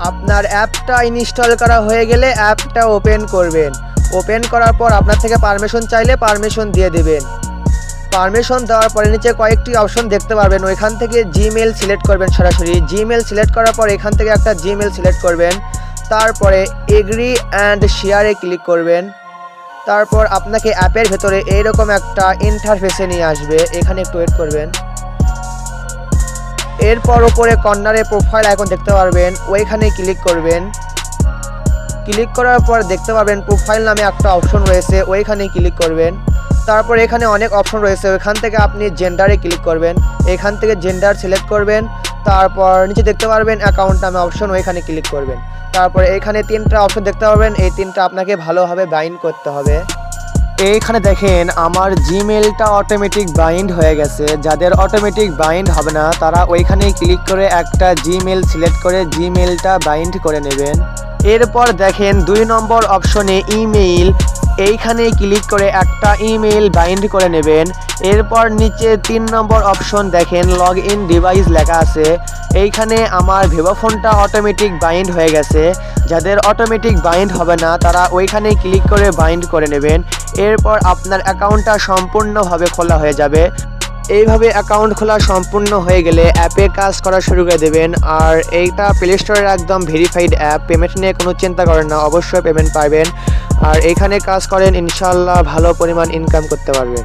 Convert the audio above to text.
আপনার অ্যাপটা ইনস্টল করা হয়ে গেলে অ্যাপটা ওপেন করবেন। ওপেন করার পর আপনার থেকে পারমিশন চাইলে পারমিশন দিয়ে দিবেন। পারমিশন দেওয়ার পরে নিচে কয়েকটি অপশন দেখতে পারবেন, ওইখান থেকে জিমেল সিলেক্ট করবেন। সরাসরি জিমেল সিলেক্ট করার পর এখান থেকে একটা জিমেল সিলেক্ট করবেন। তারপরে এগ্রি অ্যান্ড শেয়ারে ক্লিক করবেন। তারপর আপনাকে অ্যাপের ভেতরে এইরকম একটা ইন্টারফেসে নিয়ে আসবে, এখানে একটু ওয়েট করবেন। এরপর ওপরে কর্নারে প্রোফাইল আইকন দেখতে পারবেন, ওইখানে ক্লিক করবেন। ক্লিক করার পর দেখতে পাবেন প্রোফাইল নামে একটা অপশন রয়েছে, ওইখানে ক্লিক করবেন। তারপর এখানে অনেক অপশন রয়েছে, ওইখান থেকে আপনি জেন্ডারে ক্লিক করবেন। এখান থেকে জেন্ডার সিলেক্ট করবেন। তারপর নিচে দেখতে পারবেন অ্যাকাউন্ট নামে অপশন, ওইখানে ক্লিক করবেন। তারপর এখানে তিনটা অপশন দেখতে পারবেন, এই তিনটা আপনাকে ভালোভাবে বাইন্ড করতে হবে। এইখানে দেখেন আমার জিমেলটা অটোমেটিক বাইন্ড হয়ে গেছে। যাদের অটোমেটিক বাইন্ড হবে না তারা ওইখানেই ক্লিক করে একটা জিমেল সিলেক্ট করে জিমেলটা বাইন্ড করে নেবেন। এরপর দেখেন 2 নম্বর অপশনে ইমেইল, এইখানে ক্লিক করে একটা ইমেইল বাইন্ড করে নেবেন। এরপর নিচে 3 নম্বর অপশন দেখেন লগ ইন ডিভাইস লেখা আছে, এইখানে আমার ভিভোফোনটা অটোমেটিক বাইন্ড হয়ে গেছে। যাদের অটোমেটিক বাইন্ড হবে না তারা ওইখানেই ক্লিক করে বাইন্ড করে নেবেন। এরপর আপনার অ্যাকাউন্টটা সম্পূর্ণভাবে খোলা হয়ে যাবে। এইভাবে অ্যাকাউন্ট খোলা সম্পূর্ণ হয়ে গেলে অ্যাপে কাজ করা শুরু করে দেবেন। আর এইটা প্লে স্টোরের একদম ভেরিফাইড অ্যাপ, পেমেন্ট নিয়ে কোনো চিন্তা করেন না, অবশ্যই পেমেন্ট পাবেন। আর এখানে কাজ করেন ইনশাআল্লাহ ভালো পরিমাণ ইনকাম করতে পারবেন।